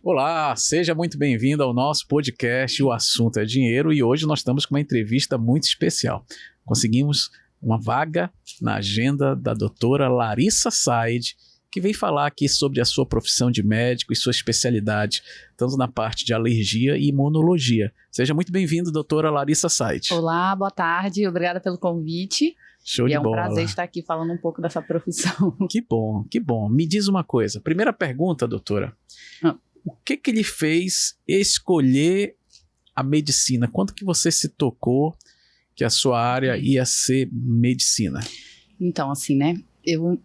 Olá, seja muito bem-vindo ao nosso podcast O Assunto é Dinheiro e hoje nós estamos com uma entrevista muito especial. Conseguimos uma vaga na agenda da doutora Larissa Said, que vem falar aqui sobre a sua profissão de médico e sua especialidade, tanto na parte de alergia e imunologia. Seja muito bem-vindo, doutora Larissa Said. Olá, boa tarde, obrigada pelo convite. Show de bola. É um prazer estar aqui falando um pouco dessa profissão. Que bom, que bom. Me diz uma coisa, primeira pergunta, doutora. O que lhe fez escolher a medicina? Quando que você se tocou que a sua área ia ser medicina? Então, assim, né? Eu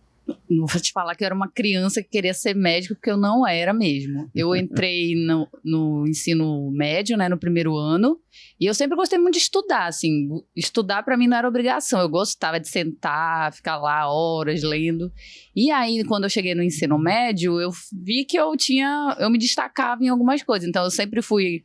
não vou te falar que eu era uma criança que queria ser médico, porque eu não era mesmo. Eu entrei no ensino médio, né, no primeiro ano, e eu sempre gostei muito de estudar, assim. Estudar pra mim não era obrigação, eu gostava de sentar, ficar lá horas lendo. E aí, quando eu cheguei no ensino médio, eu vi que eu me destacava em algumas coisas. Então, eu sempre fui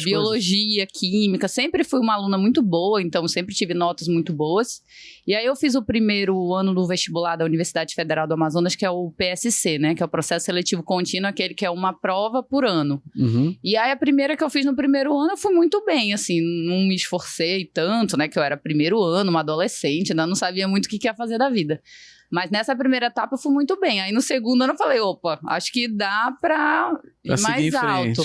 biologia, química, sempre fui uma aluna muito boa, então sempre tive notas muito boas. E aí eu fiz o primeiro ano do vestibular da Universidade Federal do Amazonas, que é o PSC, né? Que é o Processo Seletivo Contínuo, aquele que é uma prova por ano. Uhum. E aí a primeira que eu fiz no primeiro ano, eu fui muito bem, assim, não me esforcei tanto, né? Que eu era primeiro ano, uma adolescente, ainda não sabia muito o que ia fazer da vida. Mas nessa primeira etapa eu fui muito bem. Aí no segundo ano eu falei, opa, acho que dá pra ir mais alto.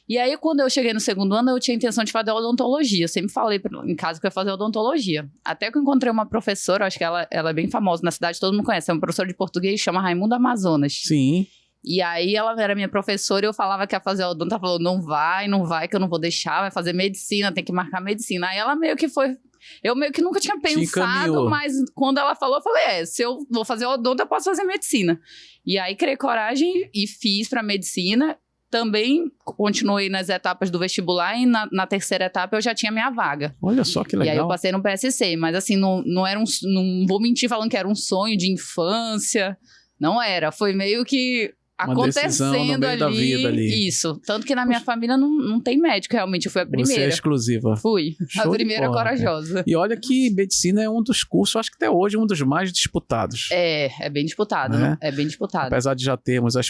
E aí, quando eu cheguei no segundo ano, eu tinha a intenção de fazer odontologia. Eu sempre falei em casa que eu ia fazer odontologia. Até que eu encontrei uma professora, acho que ela é bem famosa na cidade, todo mundo conhece. É uma professora de português, chama Raimundo Amazonas. Sim. E aí, ela era minha professora e eu falava que ia fazer odonto. Ela falou, não vai, que eu não vou deixar. Vai fazer medicina, tem que marcar medicina. Aí ela meio que foi... Eu meio que nunca tinha pensado, mas quando ela falou, eu falei, se eu vou fazer odonto, eu posso fazer medicina. E aí, criei coragem e fiz pra medicina. Também continuei nas etapas do vestibular e na terceira etapa eu já tinha minha vaga. Olha só que legal. E aí eu passei no PSC, mas assim, não era não vou mentir falando que era um sonho de infância, não era, foi meio que acontecendo ali, da vida ali. Isso, tanto que na minha família não tem médico, realmente, eu fui a primeira. Você é exclusiva. Fui, a primeira corajosa. E olha que medicina é um dos cursos, acho que até hoje, um dos mais disputados. É bem disputado, né? É bem disputado. Apesar de já termos as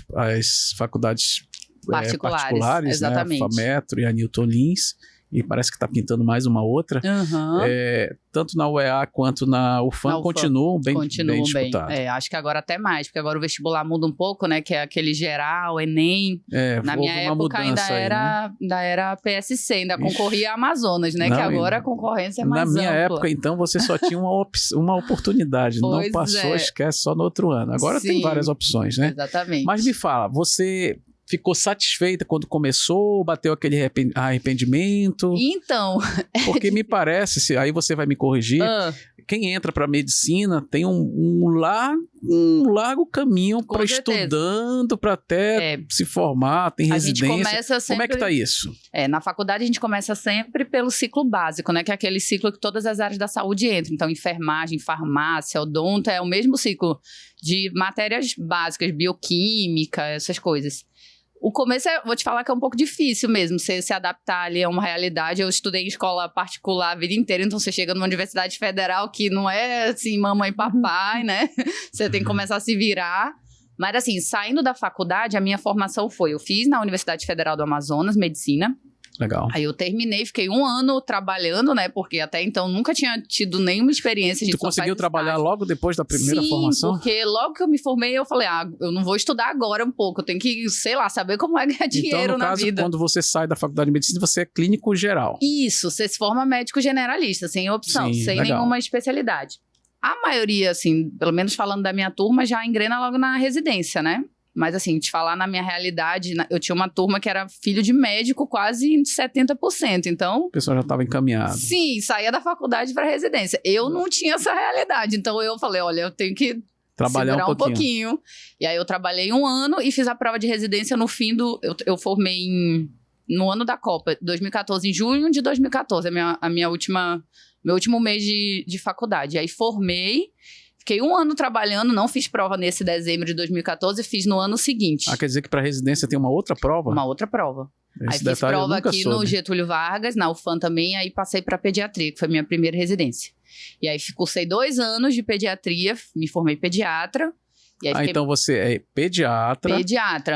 faculdades particulares, exatamente. Né? A FAMetro e a Newton Lins, e parece que está pintando mais uma outra. Uhum. Tanto na UEA quanto na UFAM continuam bem disputados. Acho que agora até mais, porque agora o vestibular muda um pouco, né? Que é aquele geral, Enem. Na minha época ainda era PSC, ainda concorria a Amazonas, né? Que agora a concorrência é mais ampla. Na minha época, então, você só tinha uma oportunidade. Não passou, esquece, só no outro ano. Agora tem várias opções, né? Exatamente. Mas me fala, você... ficou satisfeita quando começou? Bateu aquele arrependimento? Então... Porque me parece, aí você vai me corrigir, quem entra para medicina tem um largo caminho para estudando, para até se formar, tem residência. A gente começa sempre... Como é que tá isso? Na faculdade a gente começa sempre pelo ciclo básico, né? Que é aquele ciclo que todas as áreas da saúde entram. Então, enfermagem, farmácia, odonto, é o mesmo ciclo de matérias básicas, bioquímica, essas coisas. O começo, vou te falar que é um pouco difícil mesmo, você se adaptar ali a uma realidade. Eu estudei em escola particular a vida inteira, então você chega numa universidade federal que não é assim, mamãe e papai, né? Você tem que começar a se virar. Mas assim, saindo da faculdade, a minha formação eu fiz na Universidade Federal do Amazonas, medicina. Legal. Aí eu terminei, fiquei 1 ano trabalhando, né? Porque até então nunca tinha tido nenhuma experiência. Tu conseguiu trabalhar logo depois da primeira formação? Sim, porque logo que eu me formei, eu falei, eu não vou estudar agora um pouco, eu tenho que, sei lá, saber como é ganhar dinheiro na vida. Quando você sai da faculdade de medicina, você é clínico geral. Isso, você se forma médico generalista, sem opção, sem nenhuma especialidade. A maioria, assim, pelo menos falando da minha turma, já engrena logo na residência, né? Mas assim, te falar na minha realidade, eu tinha uma turma que era filho de médico quase 70%, então... O pessoal já estava encaminhado. Sim, saía da faculdade para residência. Eu não tinha essa realidade, então eu falei, olha, eu tenho que trabalhar um pouquinho. E aí eu trabalhei 1 ano e fiz a prova de residência no fim do... Eu formei no ano da Copa, 2014, em junho de 2014, meu último mês de faculdade. Aí formei... Fiquei 1 ano trabalhando, não fiz prova nesse dezembro de 2014, fiz no ano seguinte. Quer dizer que para residência tem uma outra prova? Uma outra prova. Aí fiz prova aqui no Getúlio Vargas, na UFAM também, aí passei para pediatria, que foi a minha primeira residência. E aí cursei 2 anos de pediatria, me formei pediatra, E aí Então você é pediatra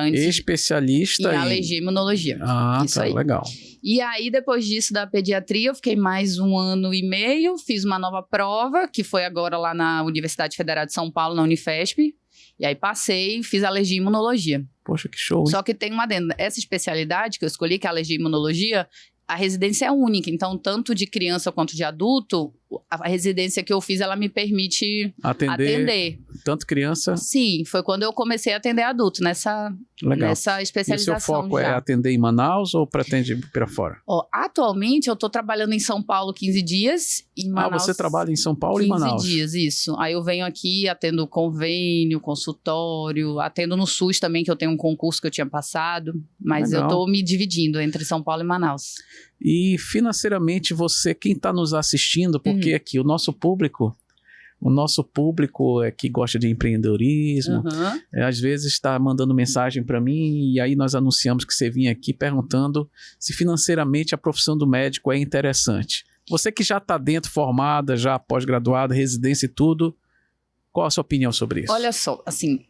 antes especialista em alergia e imunologia. Isso tá, aí. Legal. E aí, depois disso, da pediatria, eu fiquei mais 1 ano e meio, fiz uma nova prova, que foi agora lá na Universidade Federal de São Paulo, na Unifesp. E aí passei, fiz alergia e imunologia. Poxa, que show, hein? Só que tem uma adenda. Essa especialidade que eu escolhi, que é alergia e imunologia, a residência é única. Então, tanto de criança quanto de adulto, a residência que eu fiz, ela me permite atender. Tanto criança... Sim, foi quando eu comecei a atender adulto, nessa especialização. E o seu foco já. é atender em Manaus ou pretende ir para fora? Atualmente, eu estou trabalhando em São Paulo 15 dias. Em Manaus, você trabalha em São Paulo e Manaus? 15 dias, isso. Aí eu venho aqui, atendo convênio, consultório, atendo no SUS também, que eu tenho um concurso que eu tinha passado. Mas eu estou me dividindo entre São Paulo e Manaus. E financeiramente, quem está nos assistindo, porque aqui o nosso público é que gosta de empreendedorismo, às vezes está mandando mensagem para mim e aí nós anunciamos que você vinha aqui perguntando se financeiramente a profissão do médico é interessante. Você que já está dentro, formada, já pós-graduada, residência e tudo, qual a sua opinião sobre isso? Olha só, assim,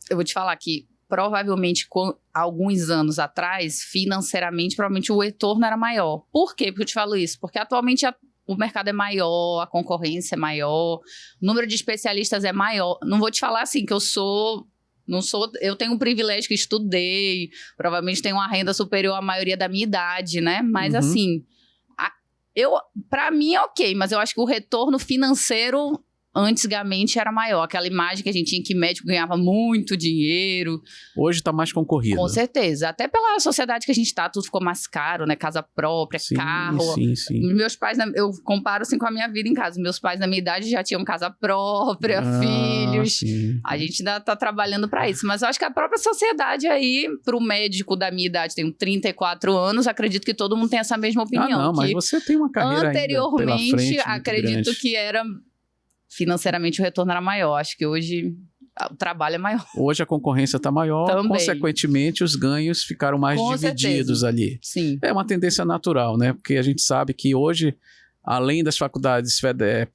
eu vou te falar que provavelmente, alguns anos atrás, financeiramente, provavelmente o retorno era maior. Por quê? Porque eu te falo isso? Porque atualmente o mercado é maior, a concorrência é maior, o número de especialistas é maior. Não vou te falar assim que eu tenho um privilégio que estudei, provavelmente tenho uma renda superior à maioria da minha idade, né? Mas assim, pra mim é ok, mas eu acho que o retorno financeiro antigamente era maior. Aquela imagem que a gente tinha que médico ganhava muito dinheiro. Hoje está mais concorrido. Com certeza. Até pela sociedade que a gente está, tudo ficou mais caro, né? Casa própria, carro. Sim. Meus pais, eu comparo assim com a minha vida em casa. Meus pais na minha idade já tinham casa própria, filhos. Sim. A gente ainda está trabalhando para isso. Mas eu acho que a própria sociedade aí, para o médico da minha idade, tenho 34 anos, acredito que todo mundo tem essa mesma opinião. Mas você tem uma carreira anteriormente, ainda pela frente, acredito grande. que era... Financeiramente o retorno era maior. Acho que hoje o trabalho é maior. Hoje a concorrência está maior, também. Consequentemente os ganhos ficaram mais divididos ali. Sim. É uma tendência natural, né? Porque a gente sabe que hoje, além das faculdades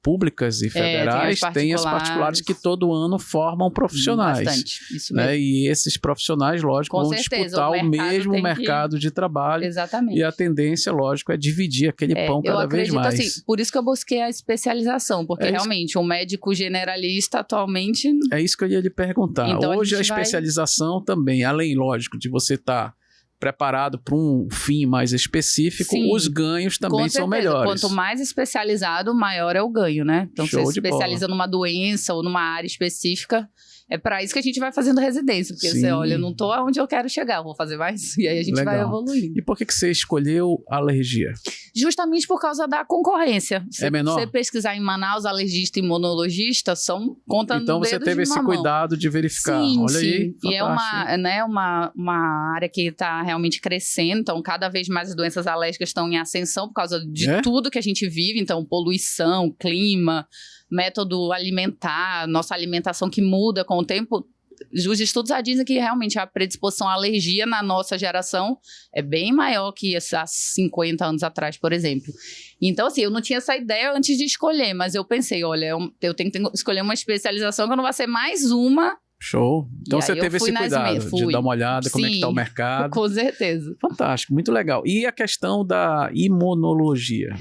públicas e federais, tem as particulares que todo ano formam profissionais. Bastante, isso mesmo. Né? E esses profissionais, lógico, vão disputar o mesmo mercado de trabalho. Exatamente. E a tendência, lógico, é dividir aquele pão cada vez mais. Assim, por isso que eu busquei a especialização, porque realmente um médico generalista atualmente... É isso que eu ia lhe perguntar. Então, hoje a especialização também, além, lógico, de você estar... preparado para um fim mais específico, os ganhos também são melhores. Quanto mais especializado, maior é o ganho, né? Então, Show você se especializa numa doença ou numa área específica, é para isso que a gente vai fazendo residência. Porque você olha, eu não estou onde eu quero chegar, eu vou fazer mais. E aí a gente vai evoluindo. E por que você escolheu alergia? Justamente por causa da concorrência. É menor? Se você pesquisar em Manaus, alergista e imunologista são conta então você teve esse cuidado de verificar. Sim, olha aí, e é uma área que está realmente crescendo. Então, cada vez mais as doenças alérgicas estão em ascensão por causa de tudo que a gente vive. Então, poluição, clima, método alimentar, nossa alimentação que muda com o tempo. Os estudos já dizem que realmente a predisposição à alergia na nossa geração é bem maior que há 50 anos atrás, por exemplo. Então, assim, eu não tinha essa ideia antes de escolher, mas eu pensei, olha, eu tenho que escolher uma especialização que não vai ser mais uma. Show. Então você teve esse cuidado de dar uma olhada, como é que está o mercado. Com certeza. Fantástico, muito legal. E a questão da imunologia?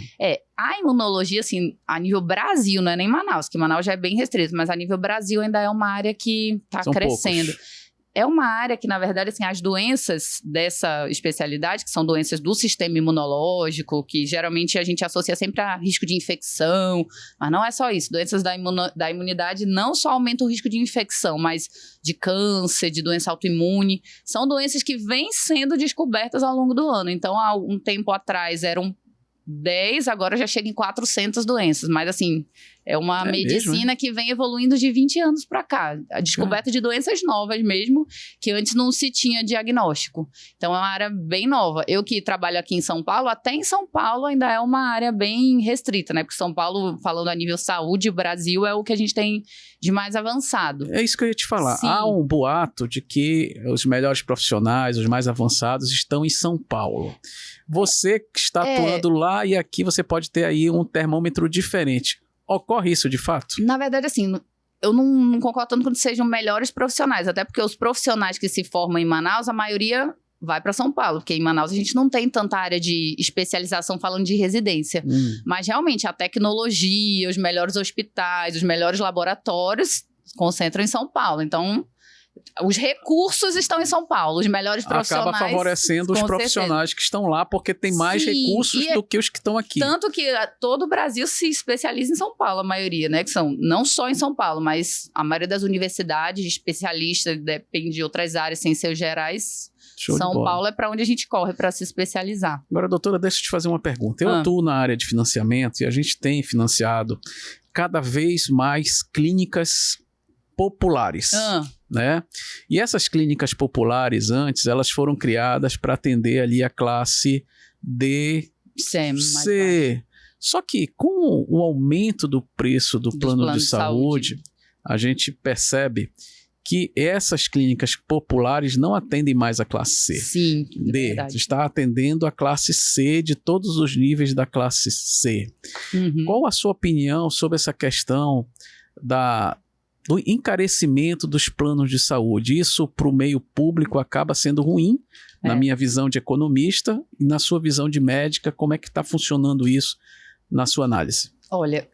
A imunologia, assim, a nível Brasil, não é nem Manaus, que Manaus já é bem restrito, mas a nível Brasil ainda é uma área que está crescendo. Poucos. É uma área que, na verdade, assim, as doenças dessa especialidade, que são doenças do sistema imunológico, que geralmente a gente associa sempre a risco de infecção, mas não é só isso. Doenças da imunidade não só aumentam o risco de infecção, mas de câncer, de doença autoimune. São doenças que vêm sendo descobertas ao longo do ano. Então, há um tempo atrás eram 10, agora já chega em 400 doenças. Mas, assim, é uma medicina que vem evoluindo de 20 anos para cá. A descoberta de doenças novas mesmo, que antes não se tinha diagnóstico. Então, é uma área bem nova. Eu que trabalho aqui em São Paulo, até em São Paulo ainda é uma área bem restrita, né? Porque São Paulo, falando a nível saúde, o Brasil é o que a gente tem de mais avançado. É isso que eu ia te falar. Sim. Há um boato de que os melhores profissionais, os mais avançados, estão em São Paulo. Você que está atuando lá e aqui você pode ter aí um termômetro diferente. Ocorre isso de fato? Na verdade, assim, eu não concordo tanto que sejam melhores profissionais, até porque os profissionais que se formam em Manaus, a maioria vai para São Paulo, porque em Manaus a gente não tem tanta área de especialização falando de residência. Mas realmente a tecnologia, os melhores hospitais, os melhores laboratórios concentram em São Paulo. Então, os recursos estão em São Paulo, os melhores profissionais. Acaba favorecendo os profissionais que estão lá, porque tem mais recursos do que os que estão aqui. Tanto que todo o Brasil se especializa em São Paulo, a maioria, né? Que são não só em São Paulo, mas a maioria das universidades, especialistas, depende de outras áreas, sem ser gerais. São Paulo é para onde a gente corre para se especializar. Agora, doutora, deixa eu te fazer uma pergunta. Eu atuo na área de financiamento e a gente tem financiado cada vez mais clínicas populares, né? E essas clínicas populares, antes, elas foram criadas para atender ali a classe D, C. Só que com o aumento do preço do plano de saúde, a gente percebe que essas clínicas populares não atendem mais a classe C. Sim, D, está atendendo a classe C de todos os níveis da classe C. Qual a sua opinião sobre essa questão do encarecimento dos planos de saúde? Isso para o meio público acaba sendo ruim, na minha visão de economista, e na sua visão de médica, como é que está funcionando isso na sua análise? Olha,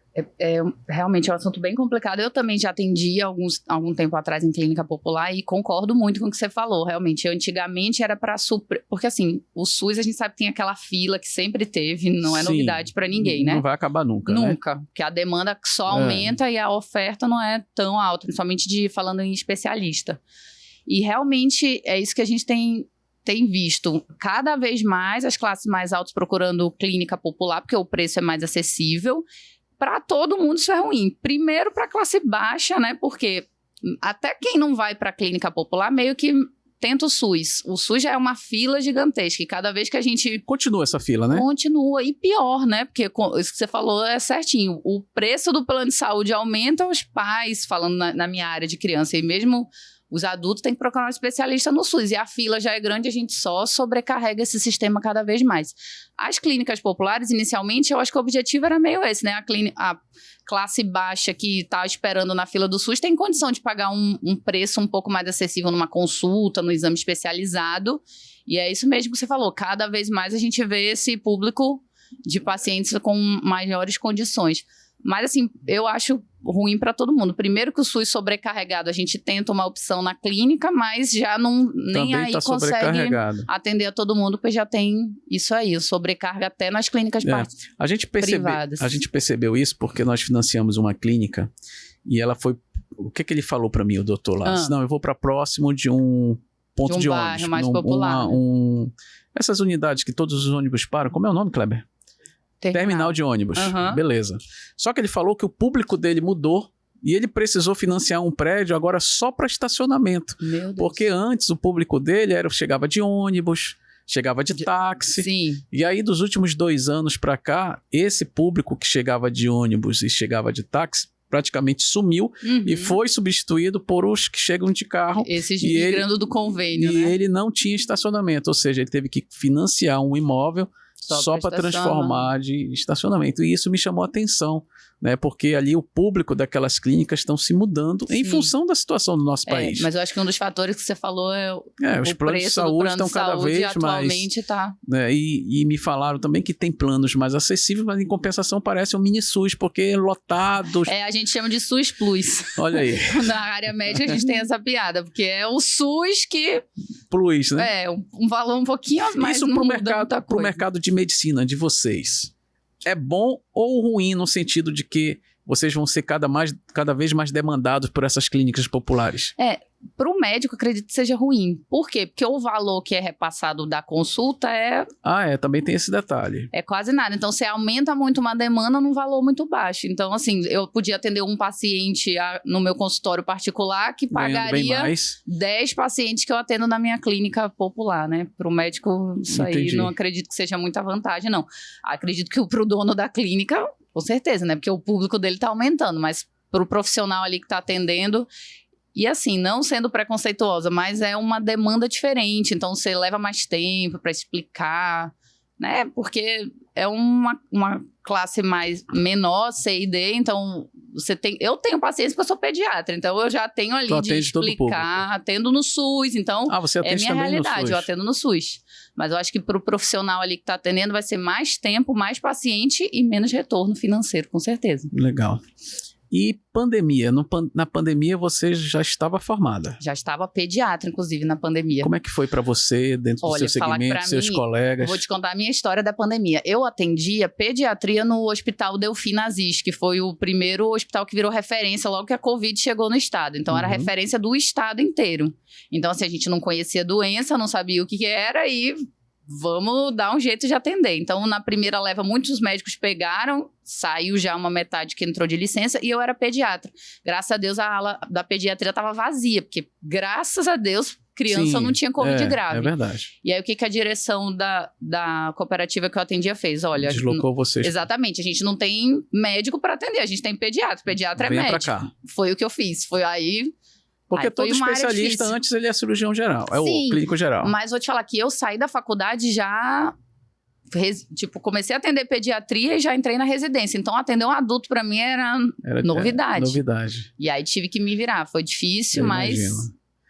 realmente é um assunto bem complicado. Eu também já atendi algum tempo atrás em clínica popular e concordo muito com o que você falou. Realmente, antigamente era para suprir, porque assim, o SUS a gente sabe que tem aquela fila que sempre teve, não é novidade para ninguém, né? Não vai acabar nunca, Nunca, porque a demanda só aumenta e a oferta não é tão alta, principalmente falando em especialista. E realmente é isso que a gente tem visto cada vez mais as classes mais altas procurando clínica popular, porque o preço é mais acessível. Para todo mundo isso é ruim. Primeiro para a classe baixa, né? Porque até quem não vai para a clínica popular meio que tenta o SUS. O SUS já é uma fila gigantesca e cada vez que a gente... Continua essa fila, né? Continua. E pior, né? Porque isso que você falou é certinho. O preço do plano de saúde aumenta, os pais, falando na minha área de criança, e mesmo os adultos têm que procurar um especialista no SUS. E a fila já é grande, a gente só sobrecarrega esse sistema cada vez mais. As clínicas populares, inicialmente, eu acho que o objetivo era meio esse, né? A classe baixa que está esperando na fila do SUS tem condição de pagar um preço um pouco mais acessível numa consulta, no exame especializado. E é isso mesmo que você falou. Cada vez mais a gente vê esse público de pacientes com maiores condições. Mas, assim, eu acho ruim para todo mundo. Primeiro que o SUS sobrecarregado, a gente tenta uma opção na clínica, mas já nem aí consegue atender a todo mundo, porque já tem isso aí, o sobrecarga até nas clínicas privadas. A gente percebeu isso porque nós financiamos uma clínica e ela foi... O que ele falou para mim, o doutor lá? Disse, não, eu vou para próximo de um ponto de ônibus. Bairro mais popular. Essas unidades que todos os ônibus param, como é o nome, Kleber? Terminal de ônibus, beleza. Só que ele falou que o público dele mudou e ele precisou financiar um prédio agora só para estacionamento. Meu Deus. Porque antes o público dele chegava de ônibus, chegava de táxi. Sim. E aí dos últimos 2 anos para cá, esse público que chegava de ônibus e chegava de táxi praticamente sumiu e foi substituído por os que chegam de carro. Esses migrando do convênio, né? E ele não tinha estacionamento, ou seja, ele teve que financiar um imóvel só para transformar de estacionamento. E isso me chamou a atenção, né? Porque ali o público daquelas clínicas estão se mudando em função da situação do nosso país. Mas eu acho que um dos fatores que você falou os planos de saúde estão cada vez atualmente mais... Né? E me falaram também que tem planos mais acessíveis, mas em compensação parece um mini SUS, porque lotados... A gente chama de SUS Plus. Olha aí. Na área médica a gente tem essa piada, porque é o SUS que... Plus, né? Um valor um pouquinho mais... Isso para o mercado de medicina de vocês. É bom ou ruim no sentido de que vocês vão ser cada vez mais demandados por essas clínicas populares? Para o médico, acredito que seja ruim. Por quê? Porque o valor que é repassado da consulta também tem esse detalhe. É quase nada. Então, você aumenta muito uma demanda num valor muito baixo. Então, assim, eu podia atender um paciente no meu consultório particular que pagaria 10 pacientes que eu atendo na minha clínica popular, né? Para o médico, isso aí não acredito que seja muita vantagem, não. Acredito que para o dono da clínica, com certeza, né? Porque o público dele está aumentando, mas para o profissional ali que está atendendo... E assim, não sendo preconceituosa, mas é uma demanda diferente. Então, você leva mais tempo para explicar, né? Porque é uma classe mais menor, C e D, então eu tenho paciência porque eu sou pediatra, então eu já tenho ali de explicar, atendo no SUS, então você atende minha realidade, eu atendo no SUS. Mas eu acho que para o profissional ali que está atendendo vai ser mais tempo, mais paciente e menos retorno financeiro, com certeza. Legal. E pandemia? Na pandemia você já estava formada? Já estava pediatra, inclusive, na pandemia. Como é que foi para você, dentro do seu segmento, seus colegas? Vou te contar a minha história da pandemia. Eu atendia pediatria no Hospital Delfim Aziz, que foi o primeiro hospital que virou referência logo que a Covid chegou no estado. Então, era referência do estado inteiro. Então, assim, a gente não conhecia a doença, não sabia o que era e... vamos dar um jeito de atender. Então, na primeira leva, muitos médicos pegaram, saiu já uma metade que entrou de licença e eu era pediatra. Graças a Deus, a ala da pediatria estava vazia, porque, graças a Deus, criança não tinha Covid grave. É verdade. E aí, o que a direção da cooperativa que eu atendia fez? Olha... deslocou vocês. Exatamente. A gente não tem médico para atender, a gente tem pediatra. Pediatra é médico. Pra cá. Foi o que eu fiz. Foi aí... Porque todo especialista antes ele é cirurgião geral, é o clínico geral. Mas vou te falar que eu saí da faculdade já, comecei a atender pediatria e já entrei na residência. Então, atender um adulto pra mim era novidade. Novidade. E aí tive que me virar. Foi difícil, mas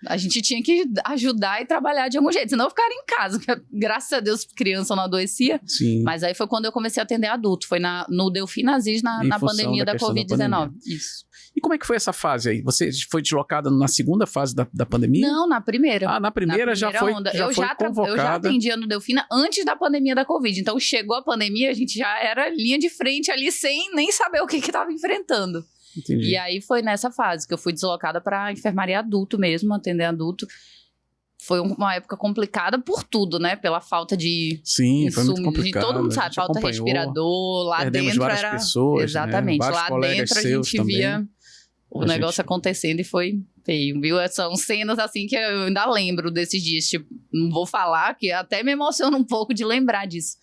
a gente tinha que ajudar e trabalhar de algum jeito. Senão eu ficaria em casa, porque, graças a Deus, criança não adoecia. Sim. Mas aí foi quando eu comecei a atender adulto. Foi no Delfim Aziz, na pandemia da Covid-19. Isso. E como é que foi essa fase aí? Você foi deslocada na segunda fase da pandemia? Não, na primeira. Ah, na primeira já foi convocada. Eu já atendia no Delfina antes da pandemia da Covid. Então, chegou a pandemia, a gente já era linha de frente ali, sem nem saber o que estava enfrentando. Entendi. E aí, foi nessa fase que eu fui deslocada para enfermaria adulto mesmo, atender adulto. Foi uma época complicada por tudo, né? Pela falta de insumo, foi muito complicado. Todo mundo sabe, falta respirador, lá perdemos dentro várias pessoas, exatamente, né? Lá dentro a gente também via o negócio acontecendo e foi feio, viu? São cenas assim que eu ainda lembro desses dias, tipo, não vou falar, que até me emociona um pouco de lembrar disso.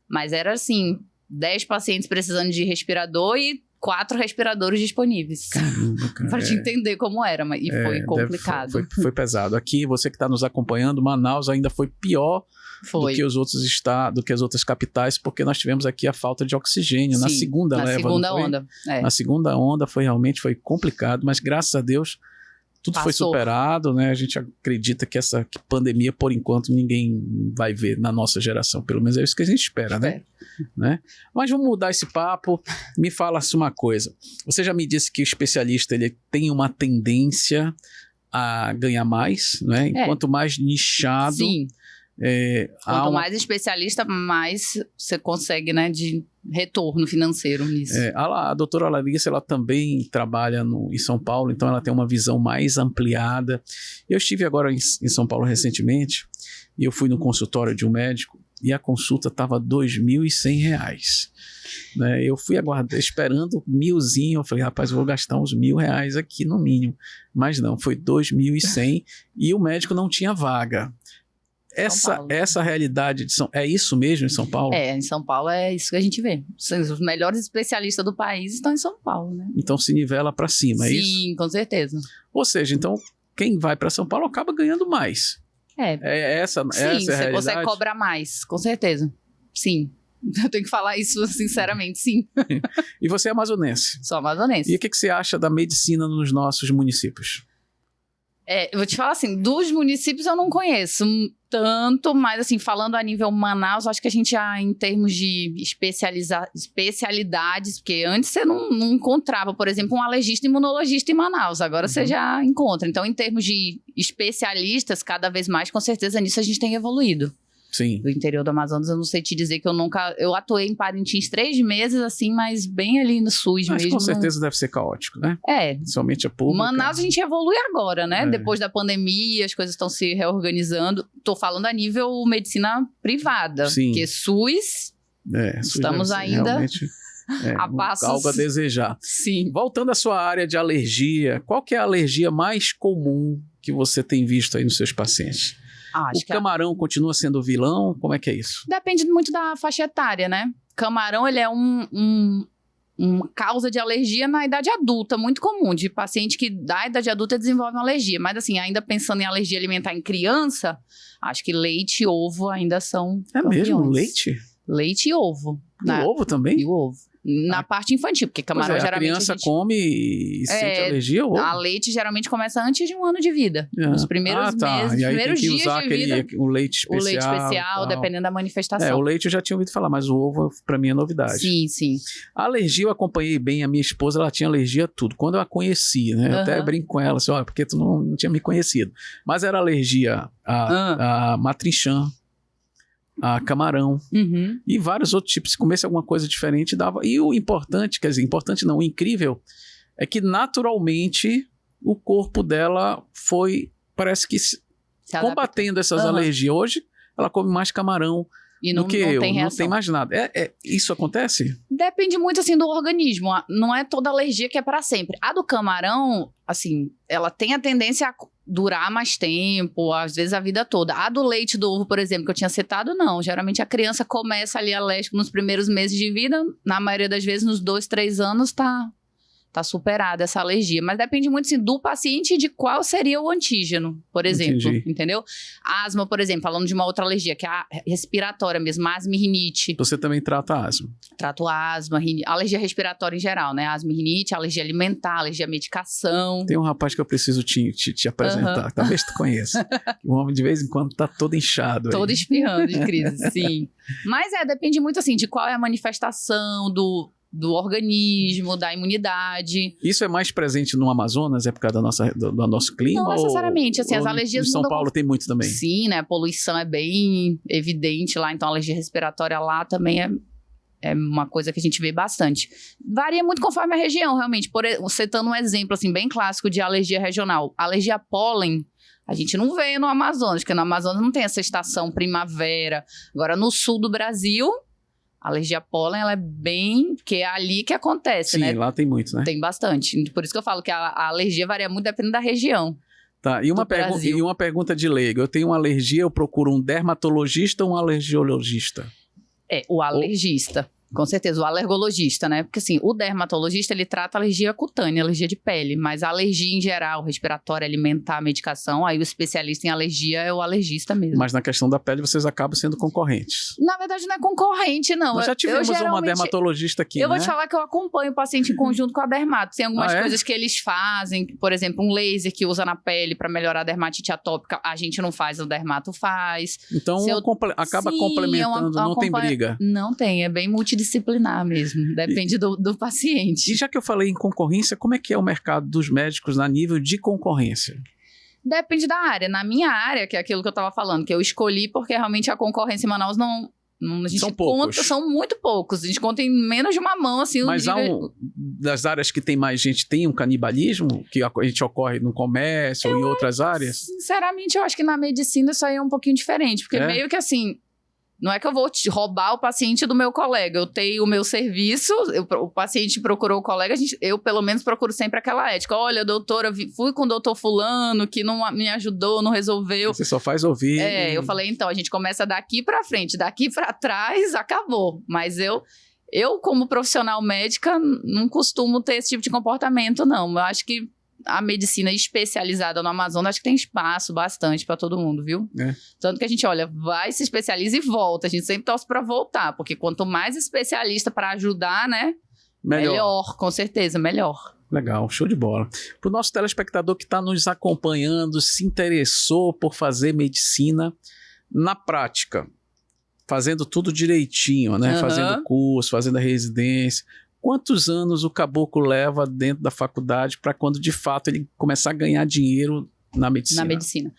Mas era assim, 10 pacientes precisando de respirador e 4 respiradores disponíveis. Caramba, cara. Pra te entender como era, e foi complicado. Foi pesado. Aqui, você que está nos acompanhando, Manaus ainda foi pior do que os outros estados, do que as outras capitais, porque nós tivemos aqui a falta de oxigênio. Na segunda leva. Segunda onda. Na segunda onda realmente foi complicado, mas graças a Deus tudo foi superado, né? A gente acredita que essa pandemia, por enquanto, ninguém vai ver na nossa geração. Pelo menos é isso que a gente espera, né? Mas vamos mudar esse papo. Me fala-se uma coisa. Você já me disse que o especialista ele tem uma tendência a ganhar mais, né? Quanto mais nichado... Sim. Quanto mais especialista, mais você consegue, né, de retorno financeiro nisso. A doutora Larissa, ela também trabalha em São Paulo, então ela tem uma visão mais ampliada. Eu estive agora em São Paulo recentemente e eu fui no consultório de um médico e a consulta estava R$ 2.100. Né? Eu fui esperando R$1.000, eu falei, rapaz, eu vou gastar uns R$1.000 aqui no mínimo. Mas não, foi 2.100 e o médico não tinha vaga. Essa realidade de é isso mesmo em São Paulo? Em São Paulo é isso que a gente vê. Os melhores especialistas do país estão em São Paulo, né? Então se nivela para cima, é isso? Sim, com certeza. Ou seja, então quem vai para São Paulo acaba ganhando mais. Essa Sim, é a você realidade? consegue cobrar mais, com certeza. Sim. Eu tenho que falar isso sinceramente, sim. E você é amazonense? Sou amazonense. E o que você acha da medicina nos nossos municípios? Eu vou te falar assim, dos municípios eu não conheço tanto, mas assim, falando a nível Manaus, acho que a gente já, em termos de especialidades, porque antes você não encontrava, por exemplo, um alergista e imunologista em Manaus, agora você já encontra. Então, em termos de especialistas, cada vez mais, com certeza, nisso a gente tem evoluído. Sim. Do interior do Amazonas, eu não sei te dizer que eu atuei em Parintins 3 meses, assim, mas bem ali no SUS mesmo. Mas com certeza deve ser caótico, né? Somente a pública. Manaus a gente evolui agora, né? Depois da pandemia, as coisas estão se reorganizando. Tô falando a nível medicina privada. Sim. Porque SUS, estamos ainda realmente a passos... algo a desejar. Sim. Voltando à sua área de alergia, qual que é a alergia mais comum que você tem visto aí nos seus pacientes? O camarão continua sendo vilão? Como é que é isso? Depende muito da faixa etária, né? Camarão, ele é uma causa de alergia na idade adulta, muito comum, de paciente que da idade adulta desenvolve uma alergia. Mas assim, ainda pensando em alergia alimentar em criança, acho que leite e ovo ainda são campeões. Mesmo? Leite? Leite e ovo. E o ovo também? E o ovo. Na parte infantil, porque camarão Pois é, geralmente a criança come e sente alergia ao ovo? A leite geralmente começa antes de 1 ano de vida. Nos primeiros meses, E aí primeiros tem que dias usar de vida. o leite especial. O leite especial, dependendo da manifestação. O leite eu já tinha ouvido falar, mas o ovo pra mim é novidade. Sim, sim. A alergia eu acompanhei bem, a minha esposa, ela tinha alergia a tudo. Quando eu a conheci, né? Eu até brinco com ela, assim, olha, porque tu não tinha me conhecido. Mas era alergia a matrinchã, a camarão e vários outros tipos. Se comesse alguma coisa diferente, dava. E o importante, quer dizer, importante não, o incrível é que naturalmente o corpo dela foi, parece que combatendo essas alergias. Hoje ela come mais camarão e do que eu, tem reação. não tem mais nada. Isso acontece? Depende muito, assim, do organismo. Não é toda alergia que é para sempre. A do camarão, assim, ela tem a tendência a durar mais tempo, às vezes a vida toda. A do leite do ovo, por exemplo, que eu tinha citado, não. Geralmente a criança começa ali alérgico nos primeiros meses de vida, na maioria das vezes nos 2, 3 anos tá superada essa alergia. Mas depende muito, assim, do paciente e de qual seria o antígeno, por exemplo. Entendi. Entendeu? Asma, por exemplo, falando de uma outra alergia, que é a respiratória mesmo, asma e rinite. Você também trata asma? Trato asma, alergia respiratória em geral, né? Asma e rinite, alergia alimentar, alergia à medicação. Tem um rapaz que eu preciso te apresentar, talvez tu conheça. O homem de vez em quando tá todo inchado. Todo espirrando de crise, sim. Mas depende muito, assim, de qual é a manifestação do organismo, da imunidade. Isso é mais presente no Amazonas, é por causa do nosso clima? Não necessariamente, assim, as alergias em São Paulo tem muito também? Sim, né, a poluição é bem evidente lá, então a alergia respiratória lá também é uma coisa que a gente vê bastante. Varia muito conforme a região, realmente. Citando um exemplo, assim, bem clássico de alergia regional. Alergia a pólen, a gente não vê no Amazonas, porque no Amazonas não tem essa estação primavera. Agora, no sul do Brasil, a alergia a pólen, ela é bem... Porque é ali que acontece, né? Sim, lá tem muito, né? Tem bastante. Por isso que eu falo que a alergia varia muito dependendo da região. Tá, e uma pergunta de leigo. Eu tenho uma alergia, eu procuro um dermatologista ou um alergiologista? O alergista. Com certeza, o alergologista, né? Porque assim, o dermatologista, ele trata alergia cutânea, alergia de pele, mas a alergia em geral, respiratória, alimentar, medicação, aí o especialista em alergia é o alergista mesmo. Mas na questão da pele, vocês acabam sendo concorrentes. Na verdade, não é concorrente, não. Nós já tivemos uma dermatologista aqui, Eu vou te falar que eu acompanho o paciente em conjunto com a dermato. Tem algumas coisas que eles fazem, por exemplo, um laser que usa na pele para melhorar a dermatite atópica, a gente não faz, o dermato faz. Então, acaba complementando, não tem briga? Não tem, é bem multidisciplinar mesmo, depende do paciente. E já que eu falei em concorrência, como é que é o mercado dos médicos a nível de concorrência? Depende da área. Na minha área, que é aquilo que eu estava falando, que eu escolhi porque realmente a concorrência em Manaus a gente são poucos. São muito poucos. A gente conta em menos de uma mão, assim. Mas das áreas que tem mais gente, tem um canibalismo que a gente ocorre no comércio ou em outras áreas? Sinceramente, eu acho que na medicina isso aí é um pouquinho diferente, porque meio que assim... Não é que eu vou roubar o paciente do meu colega. Eu tenho o meu serviço, o paciente procurou o colega, eu pelo menos procuro sempre aquela ética. Olha, doutora, fui com o doutor fulano que não me ajudou, não resolveu. Você só faz ouvir. Eu falei, então, a gente começa daqui pra frente, daqui pra trás, acabou. Mas eu como profissional médica, não costumo ter esse tipo de comportamento, não. Eu acho que a medicina especializada no Amazonas, acho que tem espaço bastante para todo mundo, viu? Tanto que a gente, olha, vai, se especializa e volta. A gente sempre torce para voltar, porque quanto mais especialista para ajudar, né? Melhor, com certeza, melhor. Legal, show de bola. Para o nosso telespectador que está nos acompanhando, se interessou por fazer medicina na prática, fazendo tudo direitinho, né? Fazendo curso, fazendo a residência... Quantos anos o caboclo leva dentro da faculdade para quando, de fato, ele começar a ganhar dinheiro na medicina? Na medicina.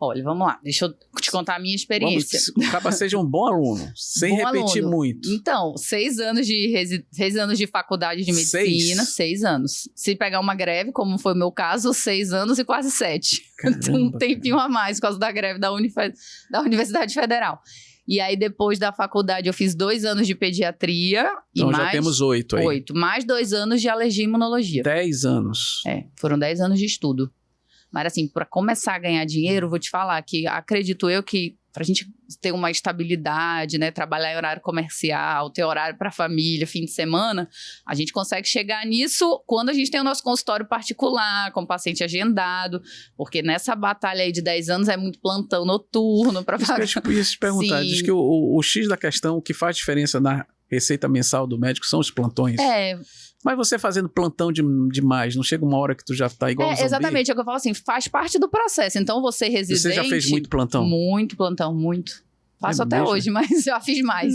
Olha, vamos lá. Deixa eu te contar a minha experiência. Vamos, que o cara seja um bom aluno, sem repetir muito. Então, 6 anos de faculdade de medicina, 6 anos. Se pegar uma greve, como foi o meu caso, 6 anos e quase 7. Caramba, um tempinho a mais por causa da greve da Universidade Federal. E aí, depois da faculdade, eu fiz 2 anos de pediatria. Então, e já temos 8 aí. 8. Mais 2 anos de alergia e imunologia. 10 anos. Foram 10 anos de estudo. Mas assim, para começar a ganhar dinheiro, vou te falar que acredito eu que pra gente ter uma estabilidade, né? Trabalhar em horário comercial, ter horário para família, fim de semana, a gente consegue chegar nisso quando a gente tem o nosso consultório particular, com o paciente agendado, porque nessa batalha aí de 10 anos é muito plantão noturno para pagar. Isso que eu ia te perguntar. Sim. Diz que o X da questão, o que faz diferença na receita mensal do médico são os plantões. Mas você fazendo plantão demais, não chega uma hora que tu já tá igual um zumbi? Exatamente, é o que eu falo assim, faz parte do processo. Então, você residente... Você já fez muito plantão? Muito plantão, muito. Faço até hoje, mas já fiz mais.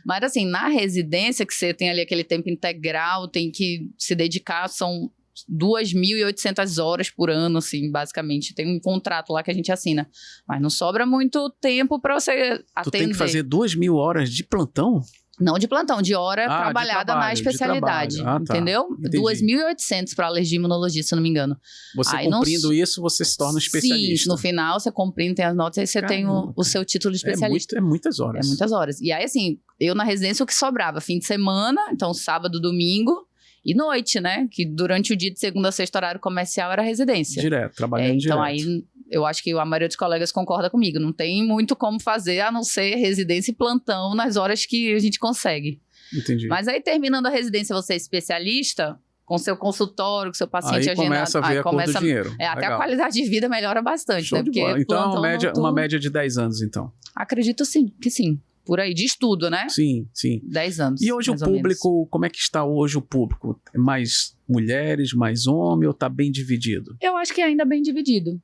Mas assim, na residência, que você tem ali aquele tempo integral, tem que se dedicar, são 2.800 horas por ano, assim, basicamente. Tem um contrato lá que a gente assina. Mas não sobra muito tempo para você atender. Tu tem que fazer 2.000 horas de plantão? Não de plantão, de hora trabalhada de trabalho, na especialidade, tá. entendeu? 2.800 para alergia e imunologia, se eu não me engano. Você aí cumprindo isso, você se torna um especialista. Sim, no final você cumprindo, tem as notas, aí você tem o seu título de especialista. É muitas horas. É muitas horas. E aí, assim, eu na residência, o que sobrava? Fim de semana, então sábado, domingo e noite, né? Que durante o dia de segunda a sexta, horário comercial, era residência. Direto, trabalhando direto. Então aí... Eu acho que a maioria dos colegas concorda comigo. Não tem muito como fazer, a não ser residência e plantão nas horas que a gente consegue. Entendi. Mas aí, terminando a residência, você é especialista, com seu consultório, com seu paciente aí agendado. Começa a ver a cor do dinheiro. Até a qualidade de vida melhora bastante, Show né? De bola. Então, uma média de 10 anos, então. Acredito que sim. Por aí, de estudo, né? Sim. 10 anos. E hoje o público, como é que está hoje o público? É mais mulheres, mais homem ou está bem dividido? Eu acho que é ainda bem dividido.